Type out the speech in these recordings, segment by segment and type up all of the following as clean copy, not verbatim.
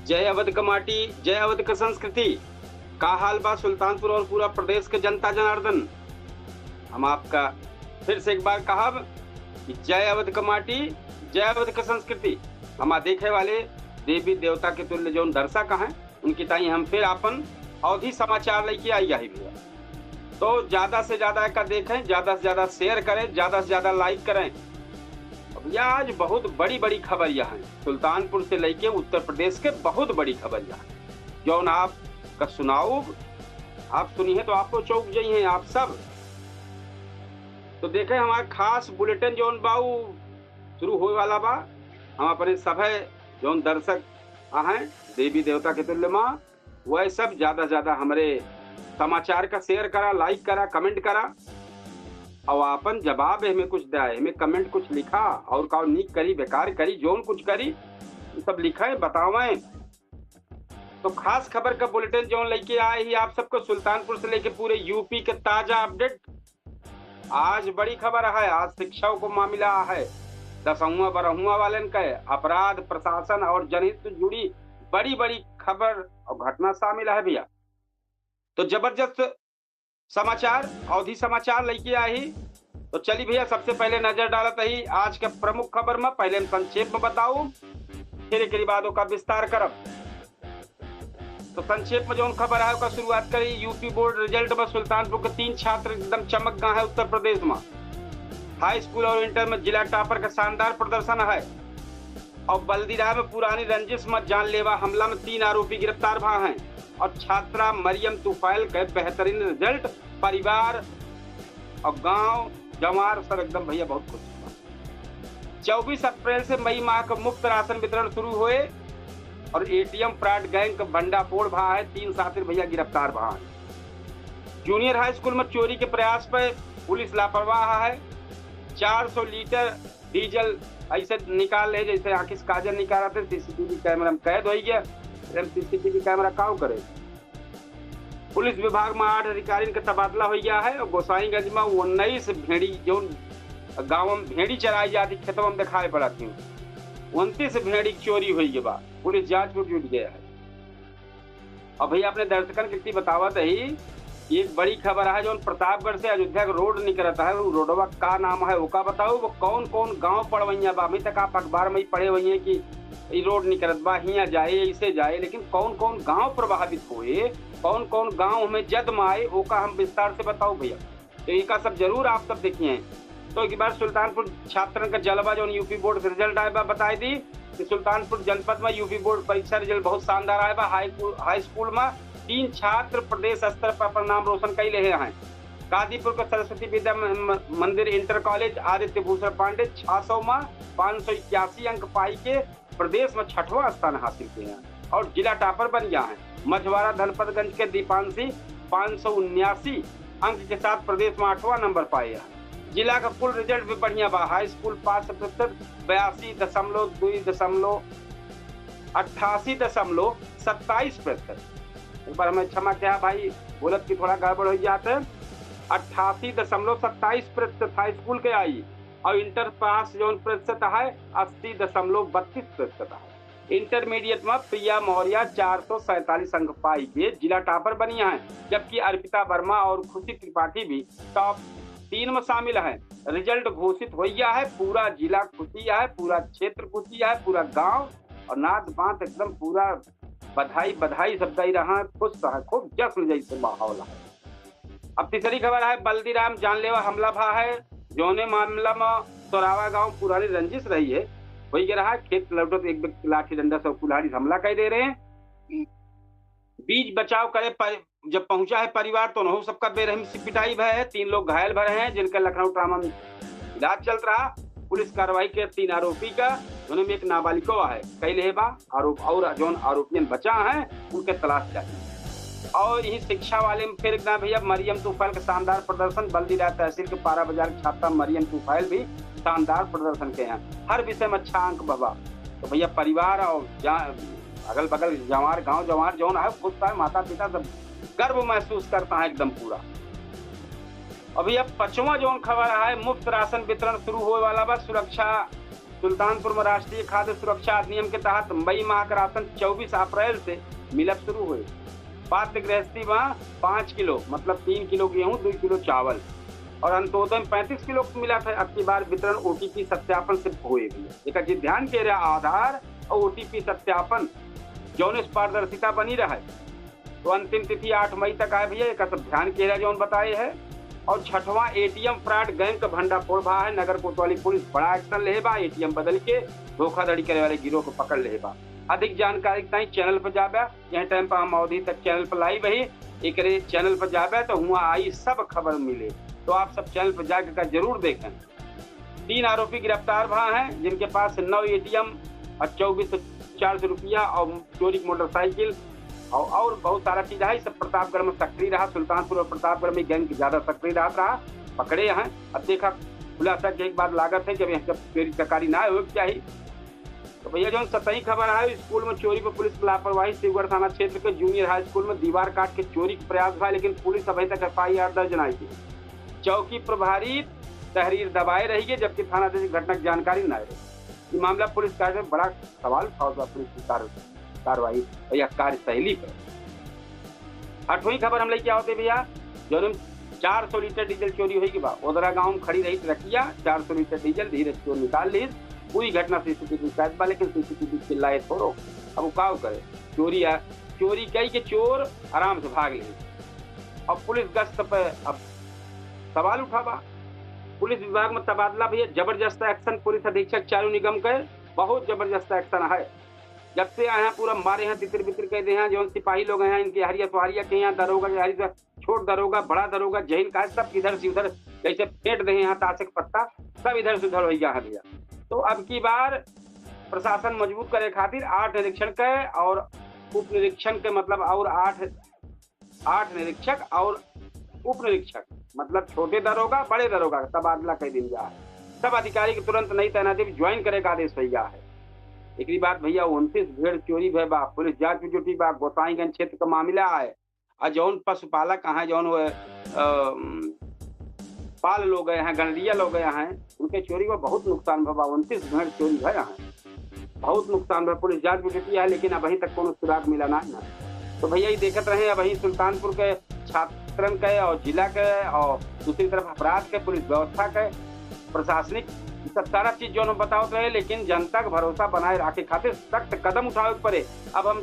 जय अवध का माटी, जय अवध का संस्कृति। का हाल बा सुल्तानपुर और पूरा प्रदेश के जनता जनार्दन। हम आपका फिर से एक बार कहब कि जय अवध का माटी, जय अवध का संस्कृति। हमा देखे वाले देवी देवता के तुल्य जो दर्शक हैं उनकी ताई हम फिर अपन अवधि समाचार लेके आई है भैया। तो ज्यादा से ज्यादा का देखें, ज्यादा से ज्यादा शेयर करें, ज्यादा से ज्यादा लाइक करें। भैया आज बहुत बड़ी बड़ी खबरियां हैं सुल्तानपुर से लेके उत्तर प्रदेश के, बहुत बड़ी खबरियां हैं जो आप का सुनाओ। आप सुनी है तो आपको चौंक जाई हैं आप सब। तो देखें हमारा खास बुलेटिन जो बाऊ शुरू होने वाला बा। हम अपने सभे जो दर्शक हैं देवी देवता के तुल्य माँ, वह सब ज्यादा से ज्यादा हमारे समाचार का शेयर करा, लाइक करा, कमेंट करा और अपन जवाब हमें कुछ दे, हमें कमेंट कुछ लिखा और का नीक करी बेकार करी जोन कुछ करी सब लिखा है बतावें। तो खास खबर का बुलेटिन जो लेके आए ही आप सबको सुल्तानपुर से लेके पूरे यूपी के ताजा अपडेट। आज बड़ी खबर है, आज शिक्षाओं को मामला है। 10वां 12वां वालन का अपराध प्रशासन और जनहित से जुड़ी बड़ी बड़ी खबर और घटना शामिल है भैया। तो जबरदस्त समाचार अवधि समाचार लेके आई। तो चलिए भैया सबसे पहले नजर डालत ही आज के प्रमुख खबर में। पहले हम संक्षेप में बताऊं, फिर एक बातों का विस्तार करब। तो संक्षेप में जो खबर है उसका शुरुआत करी। यूपी बोर्ड रिजल्ट में सुल्तानपुर के 3 छात्र एकदम चमक गए हैं उत्तर प्रदेश में। हाई स्कूल और इंटर में जिला टॉपर का शानदार प्रदर्शन है। और बल्दीराय में पुरानी रंजिश में जानलेवा हमला में 3 आरोपी गिरफ्तार भा हैं। और छात्रा मरियम तुफैल के बेहतरीन रिजल्ट, परिवार और गांव जवार सब एकदम भैया बहुत खुश हुआ। 24 अप्रैल से मई माह का मुफ्त राशन वितरण शुरू हुए। और एटीएम फ्रॉड गैंग का भंडाफोड़ भा है। 3 साथी भैया गिरफ्तार भा है। जूनियर हाई स्कूल में चोरी के प्रयास पर पुलिस लापरवाह है। 400 लीटर डीजल ऐसे निकाल ले जैसे आखिर काजल निकाल रहे थे। सीसीटीवी कैमरा में कैद हो गया। सीसीटीवी कैमरा काम करे। पुलिस विभाग में 8 अधिकारी का तबादला हो गया है। और गोसाईगंज में 19 भेड़ी जो गाँव में भेड़ी चराई जाती खेतों में दिखाई पड़ती हूँ, 29 भेड़ी चोरी हुई के बाद पुलिस जांच में जुट गया है। और भैया अपने दर्शकन कितनी बतावत है। एक बड़ी खबर है जो प्रतापगढ़ से अयोध्या का रोड निकलता है। वो रोडवा का नाम है वो का बताओ। वो कौन कौन गांव पड़वैया बा। अभी तक आप अखबार में ही पढ़े हुए हैं कि ये रोड निकलत बा, हियाँ जाए ऐसे जाए, लेकिन कौन कौन गांव प्रभावित हुए, कौन कौन गांव में जद में आए वो का हम विस्तार से बताओ भैया। तो इनका सब जरूर आप सब देखिए। तो एक बार सुल्तानपुर छात्रन का जलवा जो यूपी बोर्ड से रिजल्ट आए बा बताई दी कि सुल्तानपुर जनपद में यूपी बोर्ड परीक्षा रिजल्ट बहुत शानदार आए बा। हाई स्कूल में 3 छात्र प्रदेश स्तर पर अपना नाम रोशन कर रहे हैं। कादीपुर का सरस्वती विद्या मंदिर इंटर कॉलेज आदित्य भूषण पांडे 600 में 581 अंक पाई के प्रदेश में 6वां स्थान हासिल किए हैं और जिला टॉपर बन गया है। मझवारा धनपतगंज के दीपांशी 579 अंक के साथ प्रदेश में 8वां नंबर पाए हैं। जिला का कुल रिजल्ट भी बढ़िया बा। हाई स्कूल पास 82.27%। एक बार हमें क्षमा क्या भाई, बोलत की थोड़ा गड़बड़ हो जाते हैं। 88.27% हाई स्कूल के आई। और इंटर पास जो प्रतिशत है 80.32% है। इंटरमीडिएट में प्रिया मौर्य 447 अंक पाई के जिला टॉपर बनी है। जबकि अर्पिता वर्मा और खुशी त्रिपाठी भी टॉप 3 में शामिल है। रिजल्ट घोषित हो गया है। पूरा जिला खुशी है, पूरा क्षेत्र खुशी है, पूरा गांव और नात बात एकदम पूरा बधाई बधाई सब दे रहा है, खुश है, खूब जश्न जैसे माहौल है। अब तीसरी खबर है बल्दीराम जानलेवा हमला भा है। जोने मामला में सोरावा गांव पुरानी रंजिश रही है वही रहा। खेत लौटो तो एक व्यक्ति लाठी डंडा से कुल्हाड़ी हमला कर दे रहे हैं। बीच बचाव करे जब पहुंचा है परिवार तो नौ सबका बेरहमी से पिटाई भय है। 3 लोग घायल भरे हैं जिनका लखनऊ ट्रामा में इलाज चल रहा। पुलिस कार्रवाई के 3 आरोपी का, उनमें एक नाबालिग है कई लेबा आरोप और जो आरोपियन बचा है उनके तलाश चाहिए। और यही शिक्षा वाले में फिर एकदम भैया मरियम तुफैल का शानदार प्रदर्शन। बल्दीराय तहसील के पारा बाजार की छात्रा मरियम तुफैल भी शानदार प्रदर्शन के हैं। हर विषय में अच्छा अंक बाबा। तो भैया परिवार और अगल बगल जवार गांव जवार जो है खुद का माता पिता सब गर्व महसूस करता है एकदम पूरा। अभी अब 5वां जो खबर है मुफ्त राशन वितरण शुरू होने वाला बा। सुरक्षा सुल्तानपुर में राष्ट्रीय खाद्य सुरक्षा अधिनियम के तहत मई माह का राशन 24 अप्रैल से मिलब शुरू हुए। पात्र गृहस्थी में 5 किलो मतलब 3 किलो गेहूं 2 किलो चावल और अंत्योदय में 35 किलो मिला था। अब की बार वितरण ओटीपी सत्यापन से हुए भी। एक ध्यान के रहा आधार और ओटीपी सत्यापन जौन पारदर्शिता बनी रहा है। तो अंतिम तिथि 8 मई तक आए भैया, एक सब ध्यान के रहा जौन बताए है। और 6वां एटीएम फ्रॉड गैंग का भंडाफोड़ भा है। नगर कोतवाली पुलिस बड़ा एक्शन ले बा, एटीएम बदल के धोखाधड़ी करे वाले गिरोह को पकड़ ले बा। अधिक जानकारी ताई चैनल पर जाबे, यह टाइम पर हम अवधि तक चैनल पर लाई वही एक चैनल पर जाबे तो हुआ आई सब खबर मिले। तो आप सब चैनल पर जाकर जरूर देखें। 3 आरोपी गिरफ्तार भा हैं जिनके पास 9 एटीएम और 24,400 रुपया और चोरी मोटरसाइकिल और बहुत सारा चीज है। सब प्रतापगढ़ में सक्रिय रहा। सुल्तानपुर और प्रतापगढ़ में गैंग ज्यादा सक्रिय रहा। पकड़े हैं। अब देखा खुलासा के एक बार लागत है कि अभी चोरी चकारी ना हो चाहिए। तो भैया जो सतही खबर है, स्कूल में चोरी पर पुलिस लापरवाही। शिवगढ़ थाना क्षेत्र के जूनियर हाई स्कूल में दीवार काट के चोरी का प्रयास हुआ, लेकिन पुलिस अभी तक FIR दर्ज नहीं की। चौकी प्रभारी तहरीर दबाए रही है, जबकि थानाधीश घटना की जानकारी न रही। मामला पुलिस कार्य में बड़ा सवाल था पुलिस की कार्रवाई या कार्यशैली पर। 8वीं खबर हम लेके आओते भैया, जो 400 लीटर डीजल चोरी हुई के बाद ओदरा गांव में खड़ी रही ट्रकिया 400 लीटर डीजल धीरे चोर निकाल ली। पूरी घटना सीसीटीवी कैद बा, लेकिन सीसीटीवी चिल्लाए थोड़ो। अब वो क्या करे, चोरी कई के चोर आराम से भाग ले। अब पुलिस गश्त पे अब सवाल उठावा। पुलिस विभाग में तबादला भैया जबरदस्त एक्शन। पुलिस अधीक्षक चालू निगम के बहुत जबरदस्त एक्शन है। जब से आए हैं पूरा मारे हैं, तितर बितर कह दे हैं। जो सिपाही लोग हैं इनके हरिया सुहारिया के यहाँ दरोगा के हरी छोट दरोगा बड़ा दरोगा जहीन का सब इधर से उधर जैसे फेंट दे हैं ताशे का पत्ता, सब इधर से उधर हो गया है भैया। तो अब की बार प्रशासन मजबूत करे खातिर 8 निरीक्षण के और उप निरीक्षण के मतलब और 8 निरीक्षक और उप निरीक्षक मतलब छोटे दरोगा बड़े दरोगा का तबादला कर दिया गया है। सब अधिकारी के तुरंत नई तैनाती ज्वाइन करे का आदेश हो गया है। एक बात भैया 29 भेड़ चोरी भय बा, पुलिस जांच में जुटी बा। गोसाईगंज क्षेत्र का मामला है। और जौन पशुपालक हैं जौन पाल लोग गए हैं गणरिया लोग गए हैं उनके चोरी में बहुत नुकसान भा। 29 भेड़ चोरी भय है, बहुत नुकसान भा। पुलिस जांच में जुटी है, लेकिन अभी तक कोनो सुराग मिला ना। तो भैया ये देखते रहे अभी सुल्तानपुर के छात्रन के और जिला के और दूसरी तरफ अपराध के पुलिस व्यवस्था के प्रशासनिक सब सारा चीज जो हम बताओ रहे, लेकिन जनता का भरोसा बनाए रखे खातिर सख्त कदम उठावे पड़े। अब हम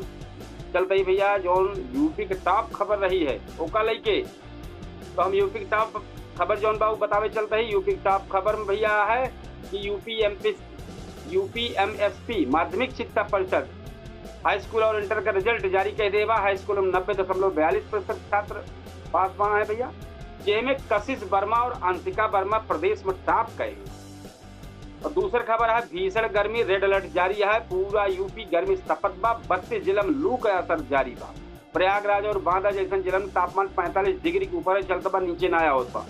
चलते ही भैया जो यूपी के टॉप खबर रही है ओका लेके, तो हम यूपी की टॉप खबर जो बतावे चलते ही। यूपी की टॉप खबर में भैया है कि यूपीएमएसपी माध्यमिक शिक्षा परिषद हाई स्कूल और इंटर का रिजल्ट जारी कर देवा। हाई स्कूल में 90.42% छात्र पास पाना है भैया, जिसमें कशिश वर्मा और अंशिका वर्मा प्रदेश में टॉप गए। और दूसरी खबर है भीषण गर्मी, रेड अलर्ट जारी है। पूरा यूपी गर्मी सपत बा। 32 जिला में लू का असर जारी बा। प्रयागराज और बांदा जैसे जिला में तापमान 45 डिग्री के ऊपर चलता बा, नीचे ना आया होता।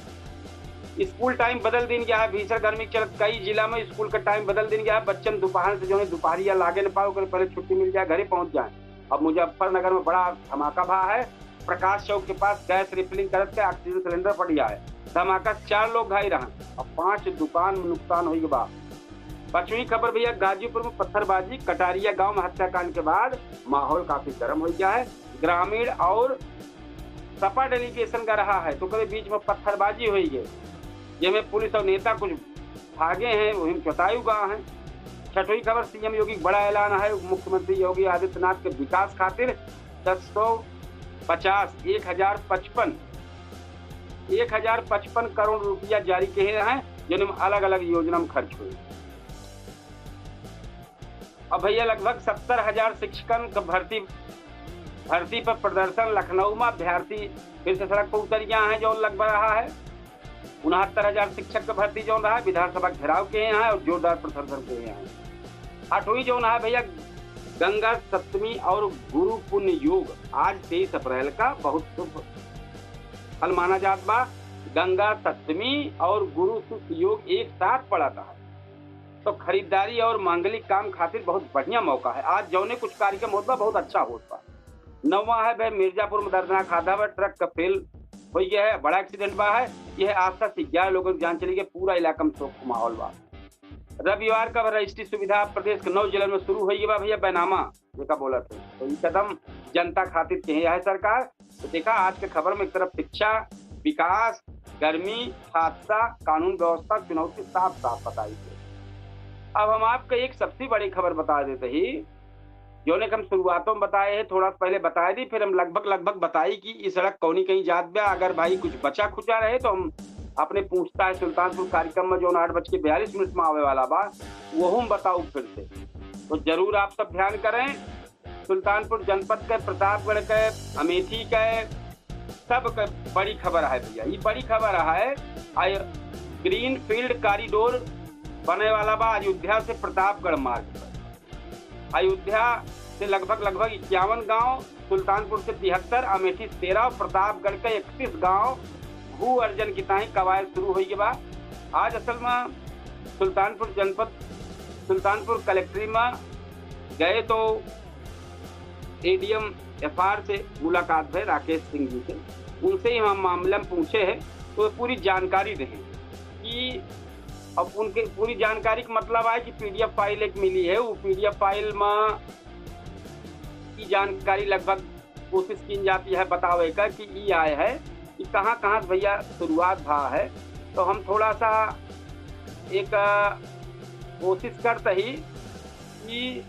स्कूल टाइम बदल दिन गया है। भीषण गर्मी के चलते कई जिला में स्कूल का टाइम बदल दिन गया है। बच्चन दोपहर से जो है दोपहरिया लागे न पाओ, पहले छुट्टी मिल जाए घरे पहुंच जाए। अब मुजफ्फरनगर में बड़ा धमाका भा है। प्रकाश चौक के पास गैस रिफिलिंग करते ऑक्सीजन सिलेंडर फट गया है। धमाका 4 लोग घायल रहे और 5 दुकान में नुकसान हुई के बाद। 5वीं खबर भैया गाजीपुर में पत्थरबाजी, कटारिया गांव में हत्याकांड के बाद माहौल काफी गर्म हो गया है। ग्रामीण और सपा डेलीगेशन का रहा है तो कभी बीच में पत्थरबाजी हुई है, जिसमें पुलिस और नेता कुछ भागे हैं, वही चौतायु गाँव है। 6वीं खबर सीएम योगी बड़ा ऐलान है। मुख्यमंत्री योगी आदित्यनाथ के विकास खातिर 1055 करोड़ रुपया जारी किए हैं, जिनमें अलग अलग योजना में खर्च हुए। अब भैया लगभग 70,000 शिक्षकन का भर्ती पर प्रदर्शन। लखनऊ में अभ्यर्थी फिर से सड़क पर उतर गया है जो लग रहा है। 69,000 शिक्षक का भर्ती जो रहा है विधानसभा घेराव के हैं और जोरदार प्रदर्शन के हैं। 8वीं जो है भैया गंगा सप्तमी और गुरु पुण्य योग आज 23 अप्रैल का बहुत शुभ फल माना जात बा। गंगा सप्तमी और गुरु शुभ योग एक साथ पड़ता है, तो खरीदारी और मांगलिक काम खातिर बहुत बढ़िया मौका है। आज जौने कुछ कार्यक्रम होता बहुत अच्छा होता। 9वां है भाई मिर्जापुर में दर्दनाक हादसा में ट्रक का फेल हो गया है, बड़ा एक्सीडेंट बा है। यह आसपास से 11 लोगों की जान चली गई। पूरा इलाका में शोक का माहौल बा। रविवार का रजिस्ट्री सुविधा प्रदेश के 9 जिलों में शुरू हुई बा भैया बैनामा जेका बोला थे। तो ये कदम जनता खातिर के है सरकार। तो देखा आज के खबर में एक तरफ शिक्षा, विकास, गर्मी, हादसा, कानून व्यवस्था, चुनौती साफ साफ बताई थी। अब हम आपको एक सबसे बड़ी खबर बता देते ही, जो ने हम शुरुआतों में बताए हैं, थोड़ा पहले बताए दी, फिर हम लगभग बताई कि इस सड़क कौनी कहीं जात बा। अगर भाई कुछ बचा खुचा रहे तो हम अपने पूछता है सुल्तानपुर कार्यक्रम में जो 8:42 में आवे वाला बा वो हम बताऊ फिर से। तो जरूर आप सब ध्यान करें। सुल्तानपुर जनपद के, प्रतापगढ़ के, अमेठी के सब के बड़ी खबर है भैया। ये बड़ी खबर है, ग्रीन फील्ड कॉरिडोर बने वाला बा अयोध्या से प्रतापगढ़ मार्ग पर। अयोध्या से लगभग 51 गांव, सुल्तानपुर से 73, अमेठी 13, प्रतापगढ़ के 31 गांव भू अर्जन की ताही कवायद शुरू हुई के बाद आज असल में सुल्तानपुर जनपद, सुल्तानपुर कलेक्ट्री में गए तो एडीएम एफआर से मुलाकात है राकेश सिंह जी से। उनसे ही हम मामले में पूछे हैं तो पूरी जानकारी दें कि अब उनके पूरी जानकारी का मतलब है कि पीडीएफ फाइल एक मिली है। वो पीडीएफ फाइल में की जानकारी लगभग कोशिश की जाती है बतावे का कि ये आए है कि कहाँ कहाँ भैया शुरुआत भा है। तो हम थोड़ा सा एक कोशिश करते ही कि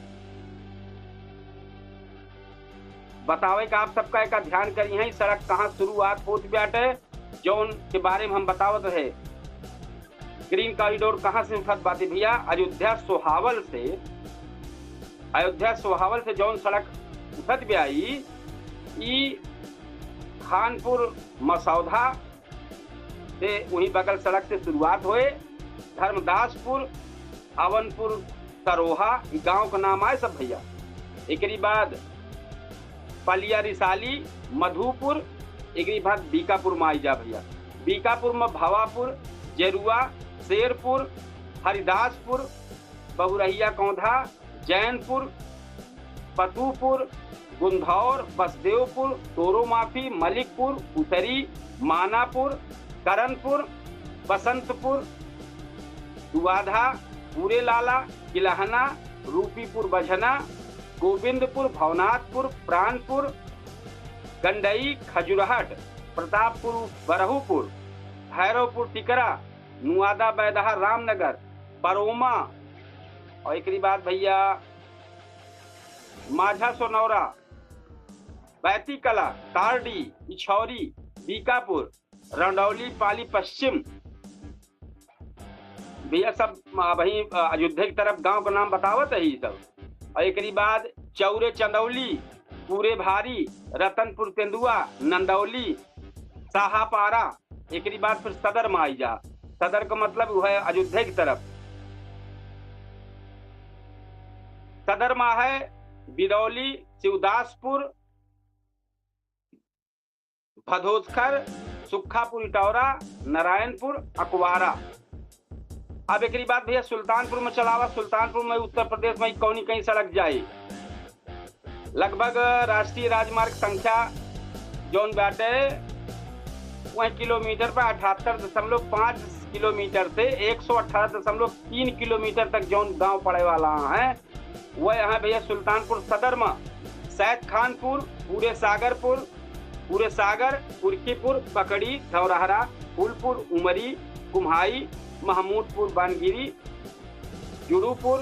बतावे का आप सबका एक ध्यान करी है सड़क कहाँ शुरुआत होती बाटे, जौन के बारे में हम बतावत रहे। ग्रीन कॉरिडोर कहाँ से उठत बाती भैया, अयोध्या सोहावल से जौन सड़क उठत भी आई, खानपुर मसौदा से वहीं बगल सड़क से शुरुआत हुए। धर्मदासपुर, अवनपुर, सरोहा गांव का नाम आए सब भैया। एक बाद पलिया रिसाली, मधुपुर, एक बाद बीकापुर में आई जा भैया। बीकापुर में भवापुर, जेरुआ, शेरपुर, हरिदासपुर, बहुरहिया कौंधा, जैनपुर, पतुपुर, गुंधौर, बसदेवपुर, तोरोमाफी, मलिकपुर, उसरी, मानापुर, करणपुर, बसंतपुर, दुआधा, पूरे लाला, किलहना, रूपीपुर, बझना, गोविंदपुर, भवनाथपुर, प्राणपुर, गंडई, खजुराहट, प्रतापपुर, बरहुपुर, भैरवपुर, टिकरा, नुआदा, बैदहा, रामनगर, परोमा और एक बाद भैया माझा, सोनौरा, बैती कला, तारडी, इछौरी, बीकापुर, रंडौली, पाली पश्चिम भैया सब वही अयोध्या की तरफ गांव का नाम बतावत है ही सब। और एक बाद चौरे, चंदौली, पूरे भारी, रतनपुर, तेंदुआ, नंदौली, साहापारा, एक बाद फिर सदर में आई जा। सदर का मतलब वो है अयोध्या की तरफ। सदर में है बिरौली, शिवदासपुर, भदोदखर, सुखापुर, इटौरा, नारायणपुर, अकवारा। अब एक बात भैया सुल्तानपुर में चलावा। सुल्तानपुर में उत्तर प्रदेश में कौनी कहीं सड़क जाए, लगभग राष्ट्रीय राजमार्ग संख्या जौन बाटे वह किलोमीटर पर 78.5 किलोमीटर से 118.3 किलोमीटर तक जौन गांव पड़े वाला है वह यहाँ भैया सुल्तानपुर सदर में सैद खानपुर, पूरे सागर, पुरखीपुर, पकड़ी, धौरहरा, फूलपुर, उमरी, कुम्हाई, महमूदपुर, बनगिरी, जुड़ूपुर,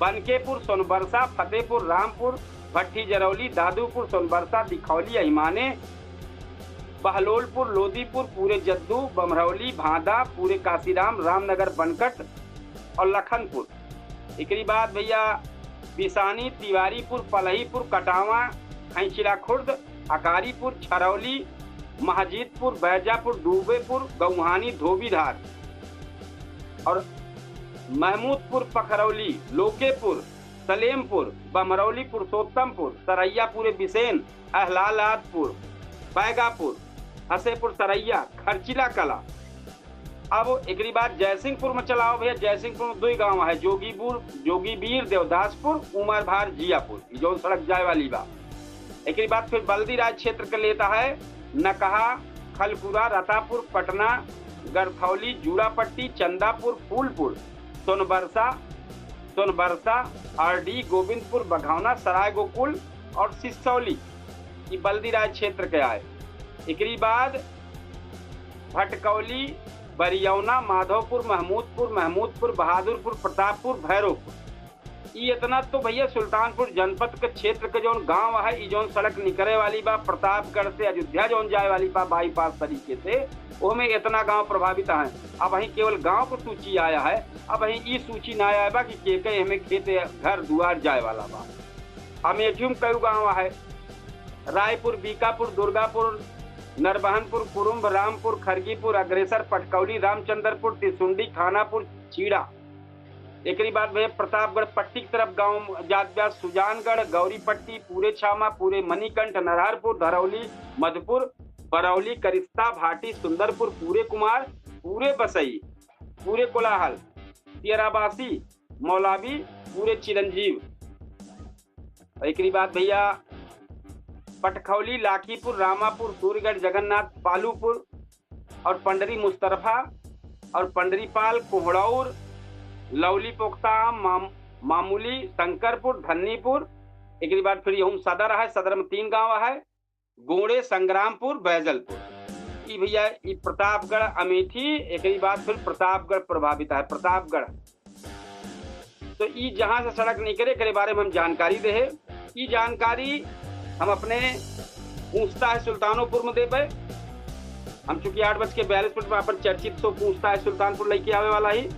बनकेपुर, सोनबरसा, फतेहपुर, रामपुर, भट्टी, जरौली, दादूपुर, सोनबरसा, दिखौली, अहिमाने, बहलोलपुर, लोदीपुर, पूरे जद्दू, बमरौली, भादा, पूरे काशीराम, रामनगर, बनकट और लखनपुर। एक बाद भैया बिसानी, तिवारीपुर, पलहीपुर, कटावा, खैचिला खुर्द, अकारीपुर, छरौली, महजीदपुर, बैजापुर, डूबेपुर, गौहानी, धोबीधार और महमूदपुर, पखरौली, लोकेपुर, सलेमपुर, बमरौली, पुरुषोत्तमपुर, सरैया, पूरे बिसेन, अहलालादपुर, बैगापुर, हसेपुर, सरैया, खर्चिला कला। अब एक बाद जयसिंहपुर में चलाओ भैया। जयसिंहपुर में 2 गांव है, जोगीबीर, देवदासपुर, उमरभार, जियापुर, जो सड़क जाए वाली बा। एक बाद फिर बल्दी राज क्षेत्र के लेता है नकहा, खलपुरा, रतापुर, पटना, गरथौली, जूड़ापट्टी, चंदापुर, फूलपुर, सोनबरसा, सोनबरसा, आरडी, गोविंदपुर, बघौना, सराय गोकुल और सिसौली ई बल्दी राय क्षेत्र के आए। एकरी बाद भटकौली, बरियौना, माधोपुर, महमूदपुर, बहादुरपुर, प्रतापपुर, भैरवपुर ई इतना तो भैया सुल्तानपुर जनपद के क्षेत्र के जौन गांव है, ई जौन सड़क निकले वाली बा प्रतापगढ़ से अयोध्या जौन जाए वाली बा बाईपास तरीके से, ओमे इतना गांव प्रभावित है। अब वही केवल गांव को सूची आया है, अब वही ई सूची ना आया बा कि के हमें खेत घर दुआर जाए वाला बा। अमेठी में कई गाँव है, रायपुर, बीकापुर, दुर्गापुर, नरबहनपुर, कुरुम्भ, रामपुर, खरगीपुर, अग्रेसर, पटकौली, रामचंद्रपुर, तिसुंडी, खानापुर, चीड़ा। एक बाद भैया प्रतापगढ़ पट्टी की तरफ गांव जात ब्यास, सुजानगढ़, गौरी पट्टी, पूरे छामा, पूरे मणिकंठ, नरहरपुर, धरौली, मधुपुर, बरौली, करिश्ता, भाटी, सुंदरपुर, पूरे कुमार, पूरे बसई, पूरे कोलाहल, तियराबासी, मौलावी, पूरे चिरंजीव। एक बाद भैया पटखौली, लाखीपुर, रामापुर, सूर्यगढ़, जगन्नाथ, पालूपुर और पंडरी मुस्तरफा और पंडरीपाल, कोहड़ौर, लवली पोख्ता, मामूली, शंकरपुर, धन्नीपुर। एक बाद फिर यहूं सदर है, सदर में 3 गांव है, गोड़े, संग्रामपुर, बैजलपुर। ई भैया ई प्रतापगढ़, अमेठी। एक बाद फिर प्रतापगढ़ प्रभावित है, प्रतापगढ़। तो ई जहां से सड़क निकले के बारे में हम जानकारी दे। ई जानकारी हम अपने पूछता है सुल्तानपुर में देवे। हम चूंकि 8:42 में अपन चर्चित सो पूछता है सुल्तानपुर लेके आवे वाला ही,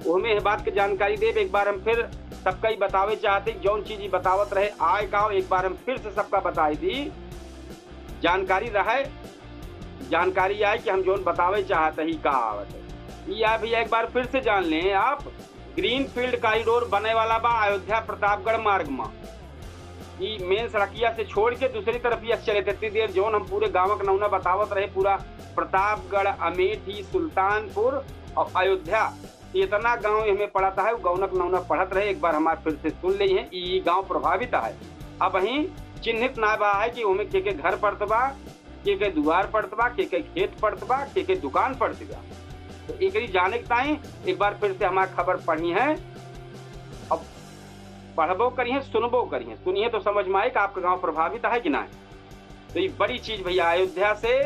हमें यह बात की जानकारी दे। एक बार हम फिर सबका ही बतावे चाहते, जौन चीज बतावत रहे आए का एक बार हम फिर से सबका बताई दी, जानकारी रहे, जानकारी आए कि हम जौन बतावे चाहते ही का आवत है। ये भैया एक बार फिर से जान लें आप, ग्रीन फील्ड कॉरिडोर बने वाला बा अयोध्या प्रतापगढ़ मार्ग में। ये मेन सड़किया से छोड़ के दूसरी तरफ ही चले इतनी देर जौन हम पूरे गाँव का नमूना बतावत रहे, पूरा प्रतापगढ़, अमेठी, सुल्तानपुर और अयोध्या इतना गांव हमें पढ़ाता है, गौनक नौना पढ़त रहे। एक बार हमारे फिर से सुन ली है, ये गांव प्रभावित है। अब वहीं चिन्हित ना बा है कि उनमें के घर पड़त बा, के दुआर पड़त बा, के खेत पड़त बा, के दुकान पड़त बा। तो एक जाने के टाइम एक बार फिर से हमारी खबर पढ़ी है, अब पढ़बो करिए, सुनबो करिए। सुनिए तो समझ में आए कि आपका गांव प्रभावित है कि ना। तो ये बड़ी चीज भैया, अयोध्या से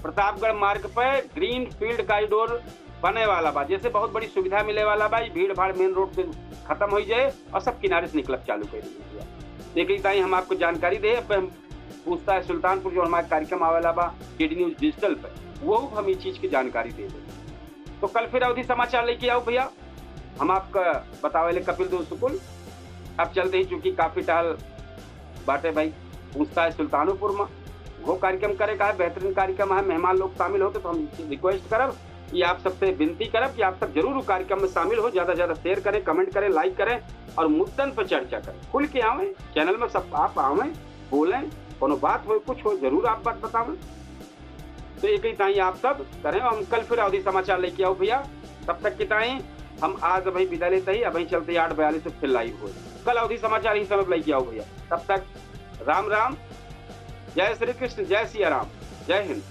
प्रतापगढ़ मार्ग पर ग्रीन फील्ड कॉरिडोर बने वाला बा, जैसे बहुत बड़ी सुविधा मिले वाला बा। भीड़ भाड़ मेन रोड पे खत्म हो जाए और सब किनारे से निकलब चालू कर दिया। देखिए ताई हम आपको जानकारी दे। हम पूछता है सुल्तानपुर जो हमारा कार्यक्रम आवेला बा डीडी न्यूज डिजिटल पे, वो हम इस चीज की जानकारी दे दें। तो कल फिर अवधि समाचार लेके आओ भैया, हम आपका बतावे कपिल देव सुकुल। अब चलते ही चूंकि काफी टाल बाटे भाई, पूछता है सुल्तानपुर में वो कार्यक्रम करे का है, बेहतरीन कार्यक्रम है, मेहमान लोग शामिल होते तो हम रिक्वेस्ट करब कि आप सबसे विनती करब कि आप सब जरूर कार्यक्रम में शामिल हो, ज्यादा से ज्यादा शेयर करें, कमेंट करें, लाइक करें और मुद्दन पर चर्चा करें। खुल के आवे चैनल में, सब आप आवे बोलें, कोनो बात हो कुछ हो जरूर आप बात बतावें। तो एक ही ताई आप सब करें। हम कल फिर अवधि समाचार लेके आओ भैया। तब तक की ताई हम आज अभी विदा लेते ही, अभी चलते 8:42 से फिर लाइव हो। कल अवधि समाचार ही समय लेके आओ भैया। तब तक राम राम, जय श्री कृष्ण, जय सिया राम, जय हिंद।